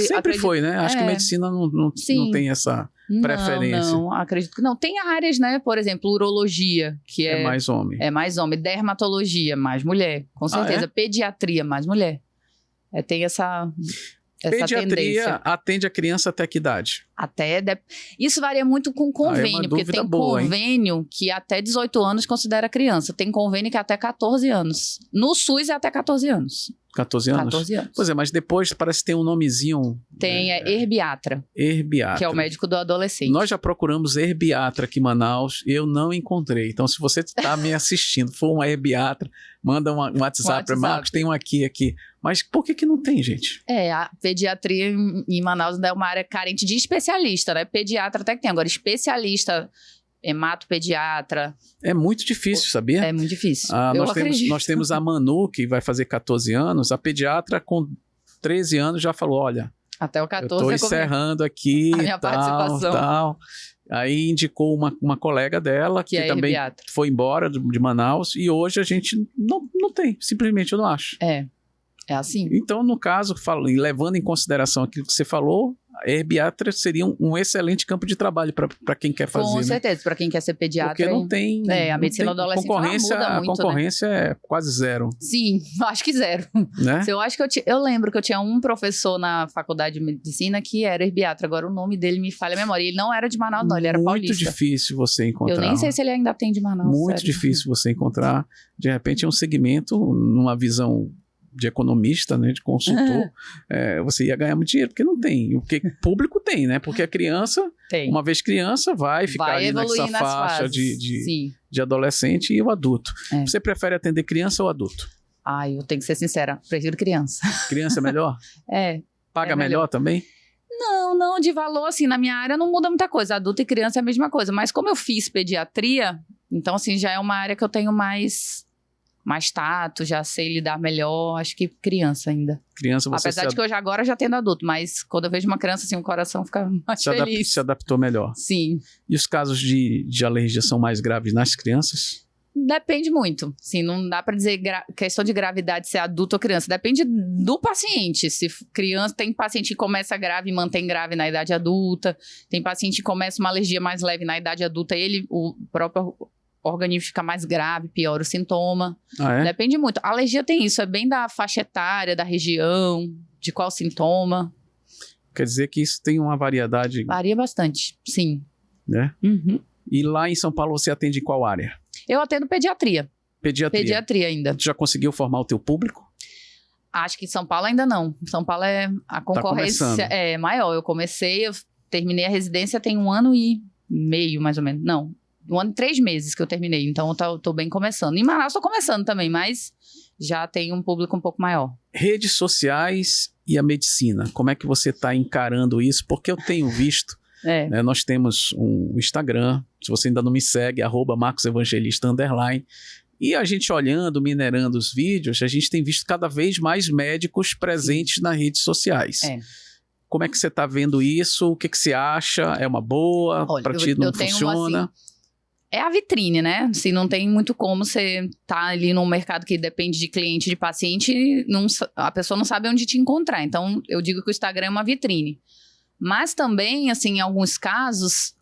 Sempre foi, né? Acho que medicina não tem essa preferência. Não, acredito que não. Tem áreas, né? Por exemplo, urologia, que é mais homem. É mais homem. Dermatologia, mais mulher. Com certeza. Pediatria, mais mulher. Tem essa Pediatria tendência. Atende a criança até que idade? Isso varia muito com convênio, porque tem convênio que até 18 anos considera criança. Tem convênio que é até 14 anos. No SUS é até 14 anos. 14 anos? 14 anos. Pois é, mas depois parece que tem um nomezinho. Tem, herbiatra. Herbiatra. Que é o médico do adolescente. Nós já procuramos herbiatra aqui em Manaus, eu não encontrei. Então, se você está me assistindo, for uma herbiatra, manda um WhatsApp para Marcos, tem um aqui. Mas por que não tem, gente? A pediatria em Manaus ainda é uma área carente de especialista, né? Pediatra até que tem. Agora, especialista, hematopediatra. É muito difícil, sabia? É muito difícil. Nós temos a Manu, que vai fazer 14 anos. A pediatra, com 13 anos, já falou, olha... Até o 14 eu estou encerrando aqui, a minha participação. Tal. Aí indicou uma colega dela, que também foi embora de Manaus, e hoje a gente não tem, simplesmente eu não acho. É assim. Então, no caso, levando em consideração aquilo que você falou, a herbiatra seria um excelente campo de trabalho para quem quer fazer. Com certeza, para quem quer ser pediatra. Porque não tem... a medicina adolescente muda muito, a concorrência é quase zero. Sim, acho que zero. Né? Eu lembro que eu tinha um professor na faculdade de medicina que era herbiatra. Agora o nome dele me falha a memória. Ele não era de Manaus, não, ele era paulista. Muito difícil você encontrar. Eu nem sei se ele ainda tem de Manaus. Muito difícil você encontrar. De repente é um segmento, numa visão... de economista, né, de consultor, você ia ganhar muito dinheiro, porque não tem. Porque público tem, né? Porque a criança, uma vez criança, vai ficar ali nessa faixa de adolescente e o adulto. Você prefere atender criança ou adulto? Eu tenho que ser sincera, prefiro criança. Criança é melhor? Paga melhor também? Não, de valor, assim, na minha área não muda muita coisa. Adulto e criança é a mesma coisa. Mas como eu fiz pediatria, então, assim, já é uma área que eu tenho mais tato, já sei lidar melhor, acho que criança ainda. Criança você Apesar de que eu agora já tendo adulto, mas quando eu vejo uma criança assim, o coração fica mais feliz. Se adaptou melhor. Sim. E os casos de alergia são mais graves nas crianças? Depende muito. Sim, não dá para dizer questão de gravidade se é adulto ou criança. Depende do paciente. Se criança, tem paciente que começa grave e mantém grave na idade adulta. Tem paciente que começa uma alergia mais leve na idade adulta e o próprio organismo fica mais grave, piora o sintoma. Depende muito. A alergia tem isso, é bem da faixa etária, da região, de qual sintoma. Quer dizer que isso tem uma variedade... Varia bastante, sim. Né? Uhum. E lá em São Paulo você atende em qual área? Eu atendo pediatria. Pediatria ainda. Tu já conseguiu formar o teu público? Acho que em São Paulo ainda não. Em São Paulo a concorrência é maior. Eu terminei a residência tem 1 ano e meio, mais ou menos. Não, 1 ano e 3 meses que eu terminei, então eu tô bem começando. Em Manaus tô começando também, mas já tem um público um pouco maior. Redes sociais e a medicina, como é que você está encarando isso? Porque eu tenho visto Né? Nós temos um Instagram, se você ainda não me segue, @MarcosEvangelista_. E a gente olhando, minerando os vídeos, a gente tem visto cada vez mais médicos presentes nas redes sociais. Como é que você está vendo isso? O que você acha? É uma boa? Para ti não funciona? Assim, é a vitrine, né? Assim, não tem muito como você tá ali num mercado que depende de cliente, de paciente, a pessoa não sabe onde te encontrar. Então, eu digo que o Instagram é uma vitrine. Mas também, assim, em alguns casos,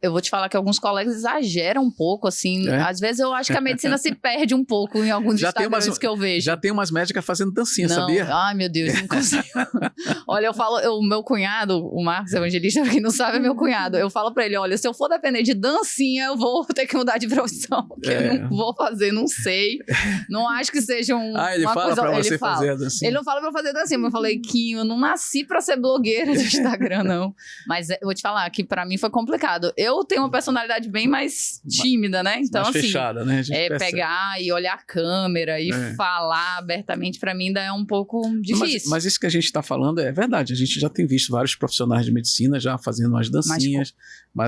eu vou te falar que alguns colegas exageram um pouco, assim. Às vezes eu acho que a medicina se perde um pouco em alguns Instagrams que eu vejo. Já tem umas médicas fazendo dancinha, sabia? Ai, meu Deus, não consigo. Olha, eu falo, o meu cunhado, o Marcos Evangelista, pra quem não sabe, é meu cunhado. Eu falo pra ele, olha, se eu for depender de dancinha, eu vou ter que mudar de profissão. Porque eu não vou fazer, não sei. Não acho que seja ele uma fala coisa... pra você fazer a dancinha? Ele não fala pra eu fazer dancinha, mas eu falei, Quinho, eu não nasci pra ser blogueira do Instagram, não. Mas eu vou te falar que pra mim foi complicado. Eu tenho uma personalidade bem mais tímida, né? Então, mais assim, fechada, né? Pegar e olhar a câmera e falar abertamente, pra mim ainda é um pouco difícil. Mas isso que a gente tá falando é verdade. A gente já tem visto vários profissionais de medicina já fazendo umas dancinhas,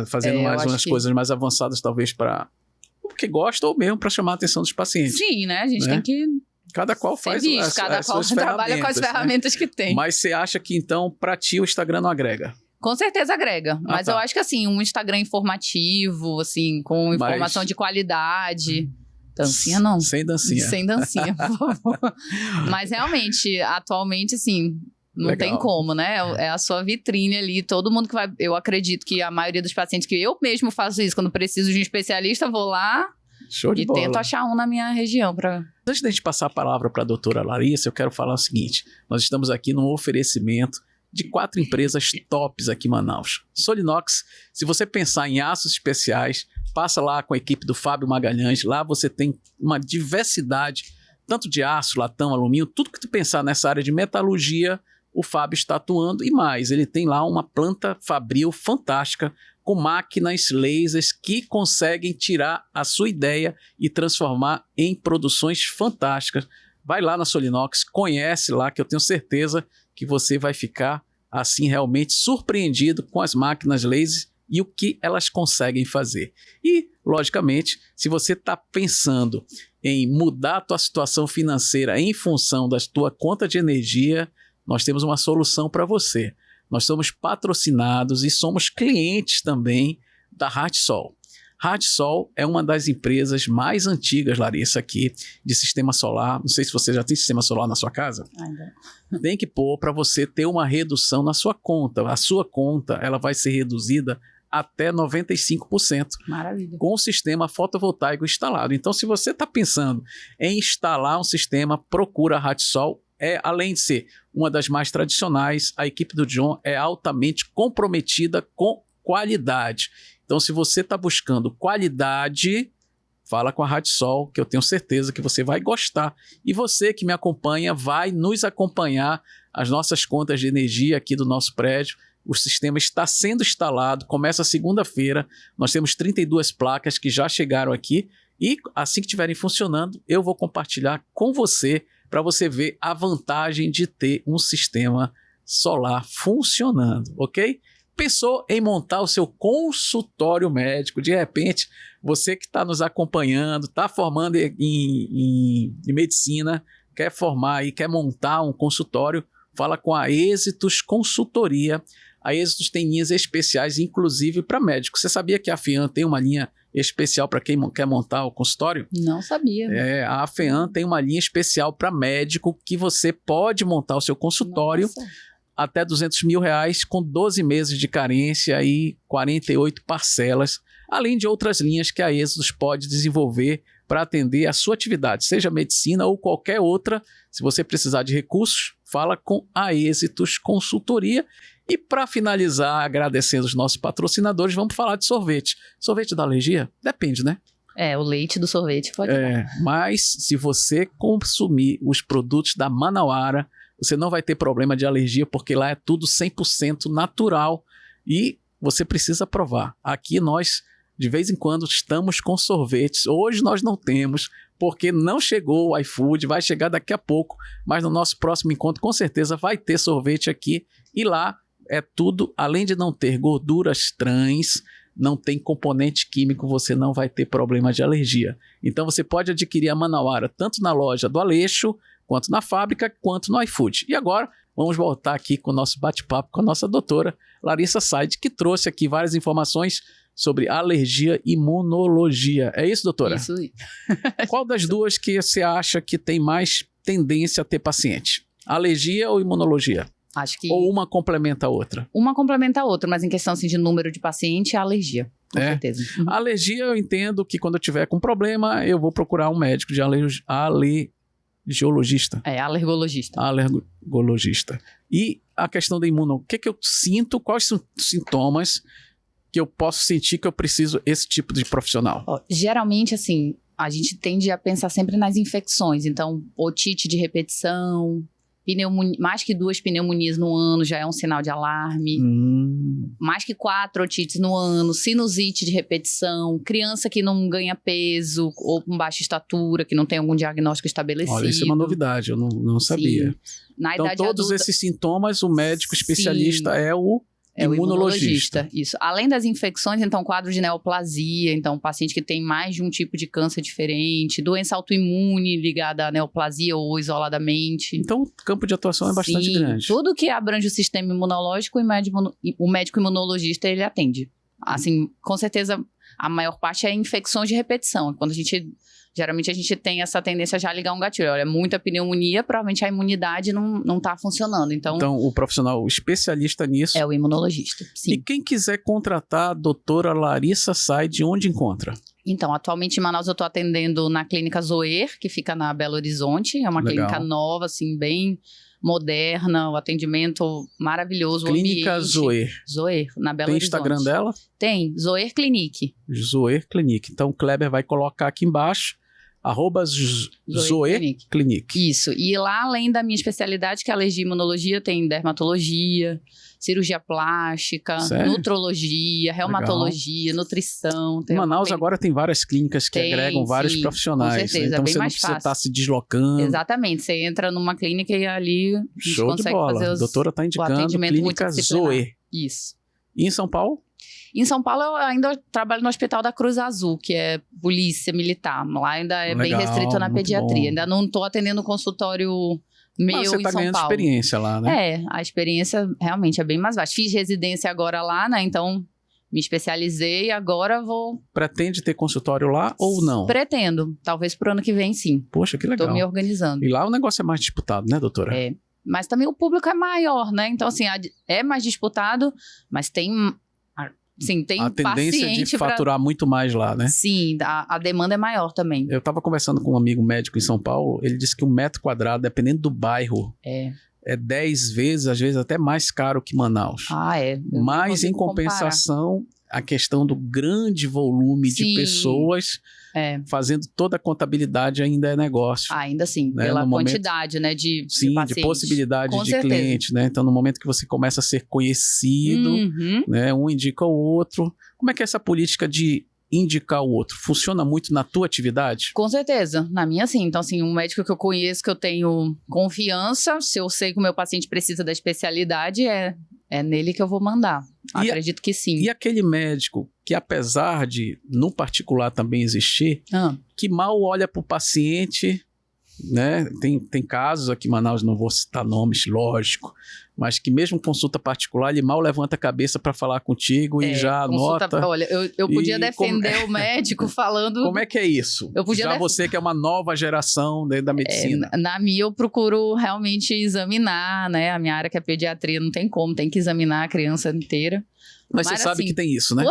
fazendo umas coisas mais avançadas, talvez para porque gosta ou mesmo para chamar a atenção dos pacientes. Sim, né? A gente tem que... Cada qual faz cada qual trabalha com as ferramentas que tem. Mas você acha que, então, para ti o Instagram não agrega? Com certeza agrega, mas eu acho que assim, um Instagram informativo, assim, com informação de qualidade. Dancinha não. Sem dancinha. Sem dancinha, por favor. Mas realmente, atualmente, assim, não tem como, né? É a sua vitrine ali, todo mundo que vai... Eu acredito que a maioria dos pacientes, que eu mesmo faço isso, quando preciso de um especialista, vou lá e tento achar um na minha região. Antes da gente passar a palavra para a doutora Larissa, eu quero falar o seguinte, nós estamos aqui num oferecimento de 4 empresas tops aqui em Manaus. Solinox, se você pensar em aços especiais, passa lá com a equipe do Fábio Magalhães, lá você tem uma diversidade, tanto de aço, latão, alumínio, tudo que tu pensar nessa área de metalurgia, o Fábio está atuando e mais, ele tem lá uma planta fabril fantástica, com máquinas lasers que conseguem tirar a sua ideia e transformar em produções fantásticas. Vai lá na Solinox, conhece lá, que eu tenho certeza que você vai ficar assim realmente surpreendido com as máquinas lasers e o que elas conseguem fazer. E, logicamente, se você está pensando em mudar a tua situação financeira em função da tua conta de energia, nós temos uma solução para você. Nós somos patrocinados e somos clientes também da Radsol. Radsol é uma das empresas mais antigas, Larissa, aqui de sistema solar. Não sei se você já tem sistema solar na sua casa. Ainda. Tem que pôr para você ter uma redução na sua conta. A sua conta ela vai ser reduzida até 95%. Maravilha. Com o sistema fotovoltaico instalado. Então, se você está pensando em instalar um sistema, procura a Radsol. Além de ser uma das mais tradicionais, a equipe do John é altamente comprometida com qualidade. Então, se você está buscando qualidade, fala com a Radsol, que eu tenho certeza que você vai gostar. E você que me acompanha vai nos acompanhar as nossas contas de energia aqui do nosso prédio. O sistema está sendo instalado, começa segunda-feira. Nós temos 32 placas que já chegaram aqui e assim que estiverem funcionando, eu vou compartilhar com você para você ver a vantagem de ter um sistema solar funcionando, ok? Pensou em montar o seu consultório médico, de repente, você que está nos acompanhando, está formando em medicina, quer formar e quer montar um consultório, fala com a Êxitos Consultoria. A Êxitos tem linhas especiais, inclusive para médicos. Você sabia que a FEAM tem uma linha especial para quem quer montar o consultório? Não sabia. A FEAM tem uma linha especial para médico que você pode montar o seu consultório. Nossa. Até R$200 mil, com 12 meses de carência e 48 parcelas, além de outras linhas que a Êxitos pode desenvolver para atender a sua atividade, seja medicina ou qualquer outra. Se você precisar de recursos, fala com a Êxitos Consultoria. E para finalizar, agradecendo os nossos patrocinadores, vamos falar de sorvete. Sorvete da alergia? Depende, né? O leite do sorvete pode dar. Mas se você consumir os produtos da Manauara, você não vai ter problema de alergia, porque lá é tudo 100% natural e você precisa provar. Aqui nós, de vez em quando, estamos com sorvetes. Hoje nós não temos, porque não chegou o iFood, vai chegar daqui a pouco, mas no nosso próximo encontro, com certeza, vai ter sorvete aqui. E lá é tudo, além de não ter gorduras trans, não tem componente químico, você não vai ter problema de alergia. Então você pode adquirir a Manauara tanto na loja do Aleixo, quanto na fábrica, quanto no iFood. E agora, vamos voltar aqui com o nosso bate-papo com a nossa doutora Larissa Said, que trouxe aqui várias informações sobre alergia e imunologia. É isso, doutora? Isso aí. Qual das duas que você acha que tem mais tendência a ter paciente? Alergia ou imunologia? Acho que Ou uma complementa a outra? uma complementa a outra, mas em questão assim, de número de paciente, é alergia. Com certeza. A alergia, eu entendo que quando eu tiver com problema, eu vou procurar um médico de alergiologista. Alergologista. Alergologista. E a questão da imuno, o que eu sinto, quais são os sintomas que eu posso sentir que eu preciso esse tipo de profissional? Geralmente, assim, a gente tende a pensar sempre nas infecções. Então, otite de repetição, mais que 2 pneumonias no ano já é um sinal de alarme. Mais que 4 otites no ano, sinusite de repetição, criança que não ganha peso ou com baixa estatura, que não tem algum diagnóstico estabelecido. Olha, isso é uma novidade, eu não sabia. Na então, idade todos adulta, esses sintomas, o médico especialista é o é o imunologista. Isso. Além das infecções, então, quadro de neoplasia, então, paciente que tem mais de um tipo de câncer diferente, doença autoimune ligada à neoplasia ou isoladamente. Então, o campo de atuação é bastante grande. Tudo que abrange o sistema imunológico, o médico imunologista, ele atende. Assim, com certeza, a maior parte é infecções de repetição. Quando geralmente a gente tem essa tendência a já ligar um gatilho. Olha, muita pneumonia, provavelmente a imunidade não está funcionando. Então, o profissional especialista nisso é o imunologista, sim. E quem quiser contratar a doutora Larissa Said, onde encontra? Então, atualmente em Manaus eu estou atendendo na clínica Zoer, que fica na Belo Horizonte. É uma clínica nova, assim, bem moderna, o atendimento maravilhoso. Clínica Zoer. Zoer, na Belo Horizonte. Tem Instagram dela? Tem, Zoer Clinique. Zoer Clinique. Então o Kleber vai colocar aqui embaixo, @Zoer Clinique. Isso, e lá além da minha especialidade, que é alergia e imunologia, tem dermatologia, cirurgia plástica, nutrologia, reumatologia, nutrição. Em Manaus agora tem várias clínicas que agregam vários profissionais. Com certeza, então é bem você não mais precisa fácil. estar se deslocando. Exatamente, você entra numa clínica e ali a gente Show de consegue bola. fazer A doutora está indicando clínica Zoer. Isso. E em São Paulo? Em São Paulo, eu ainda trabalho no Hospital da Cruz Azul, que é polícia militar. Lá ainda é bem restrito na pediatria. Ainda não estou atendendo consultório meu em São Paulo. Você está ganhando experiência lá, né? A experiência realmente é bem mais vasta. Fiz residência agora lá, né? Então, me especializei e agora vou... Pretende ter consultório lá ou não? Pretendo. Talvez pro ano que vem, sim. Poxa, que legal. Estou me organizando. E lá o negócio é mais disputado, né, doutora? É. Mas também o público é maior, né? Então, assim, é mais disputado, mas tem... Sim, tem a tendência de faturar muito mais lá, né? Sim, a demanda é maior também. Eu estava conversando com um amigo médico em São Paulo, ele disse que 1 metro quadrado, dependendo do bairro, é 10 vezes, às vezes até mais caro que Manaus. Mas em compensação, a questão do grande volume de pessoas fazendo toda a contabilidade ainda é negócio. Ainda sim, né? Pela quantidade, né, de pacientes. De possibilidade de cliente, né? Então, no momento que você começa a ser conhecido, né, um indica o outro. Como é que é essa política de indicar o outro? Funciona muito na tua atividade? Com certeza, na minha sim. Então, assim, um médico que eu conheço, que eu tenho confiança, se eu sei que o meu paciente precisa da especialidade, é nele que eu vou mandar. Acredito que sim. E aquele médico que, apesar de, no particular, também existir, que mal olha para o paciente, né? Tem casos aqui em Manaus, não vou citar nomes, lógico, mas que mesmo consulta particular, ele mal levanta a cabeça para falar contigo e já anota. Olha, eu podia defender o médico falando... Como é que é isso? Você que é uma nova geração dentro da medicina. Na minha eu procuro realmente examinar, né? A minha área que é pediatria, não tem como, tem que examinar a criança inteira. Mas você sabe que tem isso, né?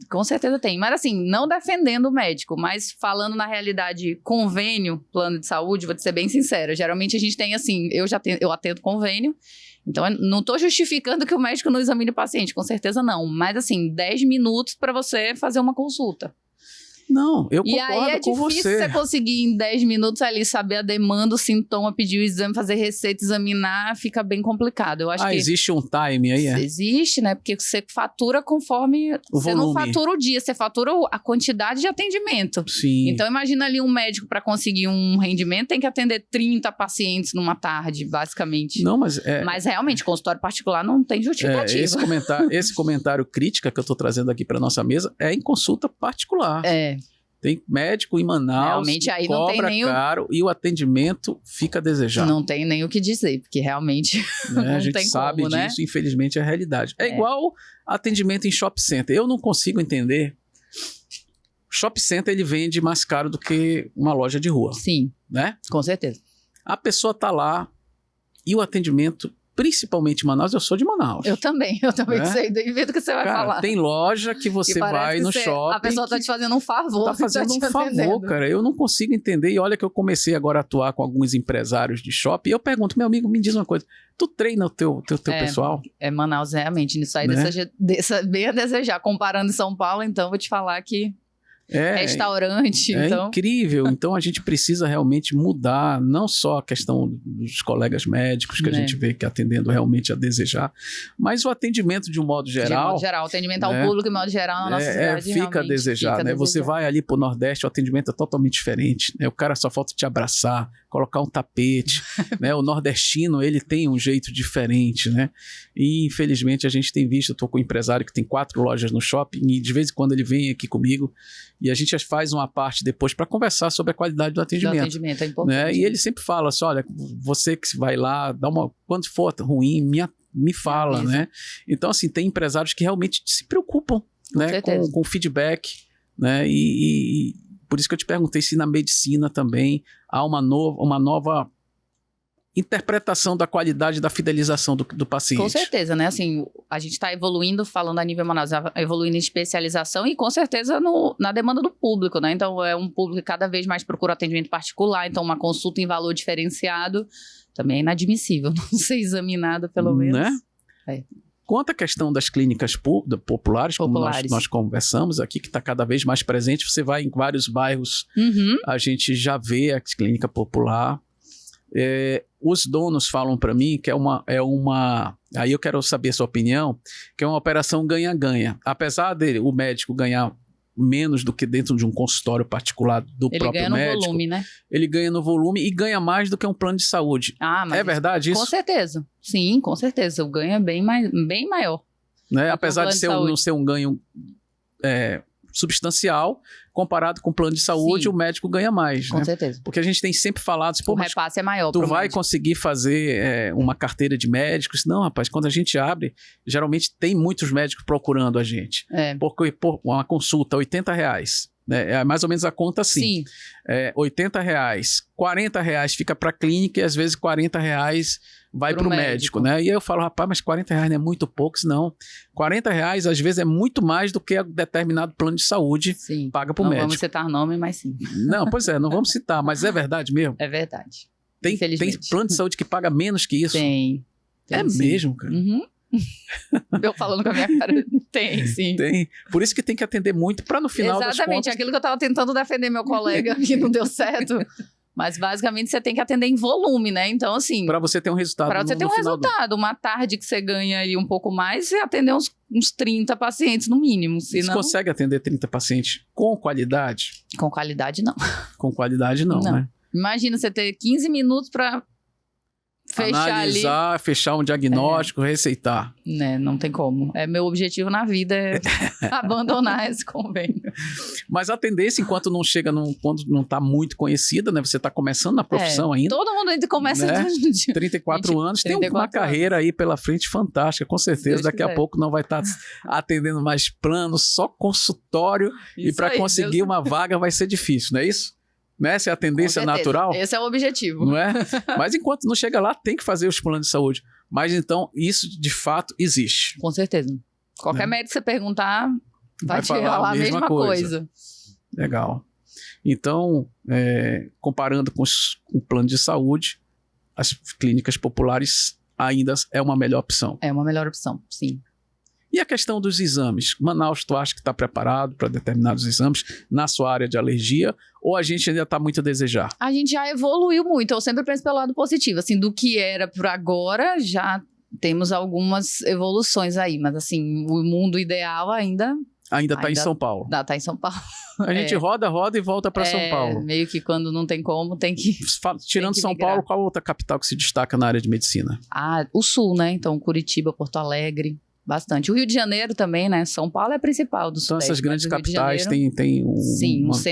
Com certeza tem. Mas assim, não defendendo o médico, mas falando na realidade convênio, plano de saúde, vou te ser bem sincera. Geralmente a gente tem assim, eu atendo convênio, então eu não estou justificando que o médico não examine o paciente, com certeza não. Mas assim, 10 minutos para você fazer uma consulta. Não, eu E aí concordo é com difícil você conseguir em 10 minutos ali saber a demanda, o sintoma, pedir o exame, fazer receita, examinar, fica bem complicado. Eu acho que existe um time aí, existe, né? Porque você fatura conforme... O você não volume. fatura o dia, você fatura a quantidade de atendimento. Sim. Então, imagina ali um médico para conseguir um rendimento, tem que atender 30 pacientes numa tarde, basicamente. Não, mas... Mas realmente, consultório particular não tem justificativa. Esse comentário crítica que eu estou trazendo aqui para nossa mesa é em consulta particular. Tem médico em Manaus, realmente, aí não cobra tem nem caro e o atendimento fica a desejar. Não tem nem o que dizer, porque realmente né? A gente tem sabe como, disso, né? infelizmente é a realidade. É igual atendimento em shopping center. Eu não consigo entender. Shopping center ele vende mais caro do que uma loja de rua. Sim, né? Com certeza. A pessoa está lá e o atendimento... Principalmente em Manaus, eu sou de Manaus. Eu também sei do que você vai falar. Tem loja que você vai no shopping... A pessoa tá te fazendo um favor. Tá fazendo um favor, cara. Eu não consigo entender. E olha que eu comecei agora a atuar com alguns empresários de shopping. E eu pergunto, meu amigo, me diz uma coisa. Tu treina o teu pessoal? Manaus, realmente. Isso aí bem a desejar. Comparando em São Paulo, então, vou te falar que... restaurante, então... incrível. Então a gente precisa realmente mudar não só a questão dos colegas médicos que a gente vê que atendendo realmente a desejar, mas o atendimento de um modo geral. De modo geral, o atendimento ao público de modo geral na nossa cidade fica a desejar, né? Você vai ali pro Nordeste, o atendimento é totalmente diferente, né? O cara só falta te abraçar, colocar um tapete, né? O nordestino, ele tem um jeito diferente, né? E infelizmente a gente tem visto, eu tô com um empresário que tem 4 lojas no shopping e de vez em quando ele vem aqui comigo e a gente faz uma parte depois para conversar sobre a qualidade do atendimento. Do atendimento é importante. Né? E ele sempre fala assim, olha, você que vai lá, quando for ruim, me fala, né? Então, assim, tem empresários que realmente se preocupam, né? Com o feedback, né? E por isso que eu te perguntei se na medicina também há uma nova interpretação da qualidade da fidelização do paciente. Com certeza, né? Assim, a gente está evoluindo, falando a nível Manaus, evoluindo em especialização e com certeza na demanda do público, né? Então, é um público que cada vez mais procura atendimento particular, então uma consulta em valor diferenciado também é inadmissível não ser examinada, pelo menos. Né? Quanto à questão das clínicas populares, como nós conversamos aqui, que está cada vez mais presente, você vai em vários bairros, a gente já vê a clínica popular. Os donos falam para mim que é uma... Aí eu quero saber a sua opinião, que é uma operação ganha-ganha. Apesar o médico ganhar menos do que dentro de um consultório particular do próprio médico. Ele ganha no volume, né? Ele ganha no volume e ganha mais do que um plano de saúde. Mas é verdade isso? Com certeza. Sim, com certeza. O ganho é bem maior. Né? Apesar de não ser um ganho substancial, comparado com o plano de saúde, o médico ganha mais. Com certeza. Porque a gente tem sempre falado... O repasse é maior. Tu vai conseguir fazer uma carteira de médicos? Não, rapaz, quando a gente abre, geralmente tem muitos médicos procurando a gente. Porque por uma consulta, R$80. É mais ou menos a conta assim. Sim. R$80, R$40 fica para a clínica e às vezes R$40 vai para o médico, né? E aí eu falo, rapaz, mas R$40 não é muito pouco, não. R$40 às vezes é muito mais do que determinado plano de saúde paga para o médico. Não vamos citar nome, mas sim. Não, pois não vamos citar, mas é verdade mesmo? É verdade. Tem plano de saúde que paga menos que isso? Tem sim. Mesmo, cara? Eu falando com a minha cara, tem, sim. Tem. Por isso que tem que atender muito para no final das contas... Exatamente, aquilo que eu estava tentando defender meu colega que não deu certo. Mas basicamente você tem que atender em volume, né? Então, assim... Para você ter um resultado. Para você ter um resultado. Uma tarde que você ganha ali um pouco mais, você atender uns 30 pacientes no mínimo. Você consegue atender 30 pacientes com qualidade? Com qualidade, não. Com qualidade, não, né? Imagina você ter 15 minutos para analisar, fechar um diagnóstico, receitar. Né, não tem como. Meu objetivo na vida é abandonar esse convênio. Mas a tendência, enquanto não chega, quando não está muito conhecida, né? Você está começando na profissão ainda. Todo mundo ainda começa... Né? 34 anos, tem uma carreira aí pela frente fantástica, com certeza. Daqui a pouco não vai estar atendendo mais planos, só consultório. E para conseguir uma vaga vai ser difícil, não é isso? Essa é a tendência natural. Esse é o objetivo. Não é? Mas enquanto não chega lá, tem que fazer os planos de saúde. Mas então, isso de fato existe. Com certeza. Qualquer médico que você perguntar, vai te falar a mesma coisa. Legal. Então, comparando com o plano de saúde, as clínicas populares ainda é uma melhor opção. É uma melhor opção, sim. E a questão dos exames? Manaus, tu acha que está preparado para determinados exames na sua área de alergia? Ou a gente ainda está muito a desejar? A gente já evoluiu muito. Eu sempre penso pelo lado positivo. Assim, do que era por agora, já temos algumas evoluções aí. Mas, assim, o mundo ideal ainda Está em São Paulo. Está em São Paulo. A gente roda e volta para São Paulo. Meio que quando não tem como, tem que. Tirando São Paulo, qual outra capital que se destaca na área de medicina? O Sul, né? Então, Curitiba, Porto Alegre, bastante. O Rio de Janeiro também, né? São Paulo é a principal do Sudeste. Então, essas grandes capitais têm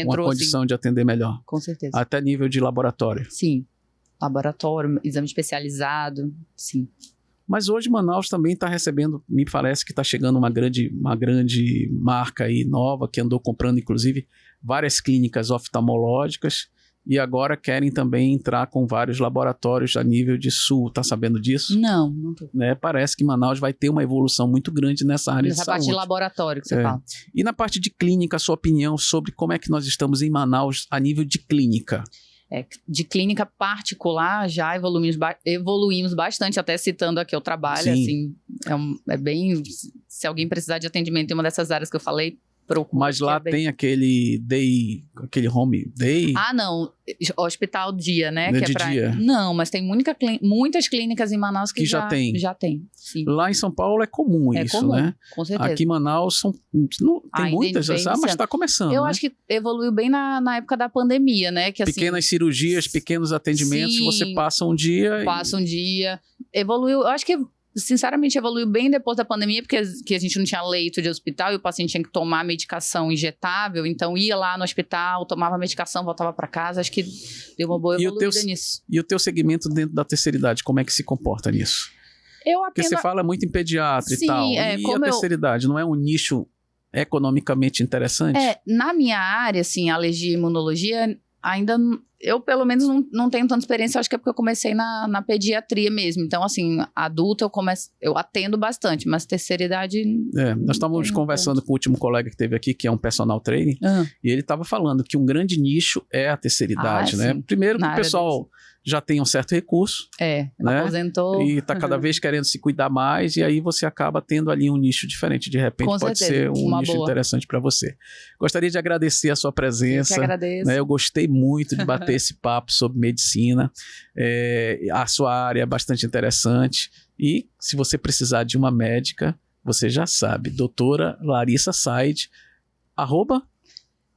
uma condição de atender melhor. Com certeza. Até nível de laboratório. Sim. Laboratório, exame especializado, sim. Mas hoje Manaus também está recebendo, me parece que está chegando uma grande marca aí nova, que andou comprando inclusive várias clínicas oftalmológicas e agora querem também entrar com vários laboratórios a nível de sul. Tá sabendo disso? Não tô. Parece que Manaus vai ter uma evolução muito grande nessa área de saúde. Nessa parte de laboratório que você fala. E na parte de clínica, a sua opinião sobre como é que nós estamos em Manaus a nível de clínica? De clínica particular, já evoluímos bastante, até citando aqui o trabalho, assim, é bem, se alguém precisar de atendimento em uma dessas áreas que eu falei, procura. Mas lá tem aquele home day? Não, hospital dia, né? Que é dia. Não, mas tem muitas clínicas em Manaus que já tem. Já tem, sim. Lá em São Paulo é comum isso, né? Com certeza. Aqui em Manaus tem muitas, mas está começando. Eu acho que evoluiu bem na época da pandemia, né? Que, pequenas cirurgias, pequenos atendimentos, você passa um dia. Evoluiu, eu acho que sinceramente evoluiu bem depois da pandemia, porque a gente não tinha leito de hospital e o paciente tinha que tomar medicação injetável, então ia lá no hospital, tomava medicação, voltava para casa, acho que deu uma boa evoluída nisso. E o teu segmento dentro da terceira idade, como é que se comporta nisso? Porque você fala muito em pediatra e tal, e a terceira idade, não é um nicho economicamente interessante? Na minha área, assim, alergia e imunologia, ainda eu pelo menos não tenho tanta experiência, acho que é porque eu comecei na pediatria mesmo, então assim, adulta eu atendo bastante, mas terceira idade... nós estávamos conversando com o último colega que teve aqui, que é um personal trainer, e ele estava falando que um grande nicho é a terceira idade, né? Sim. Primeiro que o pessoal já tem um certo recurso, né? Aposentou. E está cada vez querendo se cuidar mais, e aí você acaba tendo ali um nicho diferente, de repente pode ser um nicho interessante para você. Gostaria de agradecer a sua presença. Eu que agradeço. Eu gostei muito de bater esse papo sobre medicina, a sua área é bastante interessante, e se você precisar de uma médica, você já sabe, doutora Larissa Said,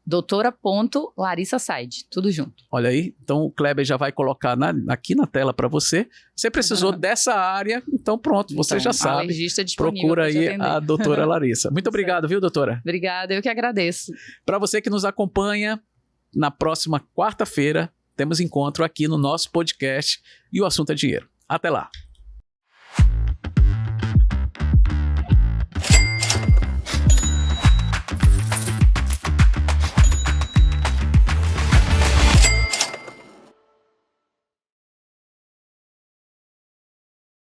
doutora.Larissa Said, tudo junto. Olha aí, então o Kleber já vai colocar aqui na tela para você. Você precisou dessa área, então pronto, você já sabe. Procura aí a doutora Larissa. Muito obrigado, viu, doutora? Obrigada, eu que agradeço. Para você que nos acompanha, na próxima quarta-feira temos encontro aqui no nosso podcast e o assunto é dinheiro. Até lá.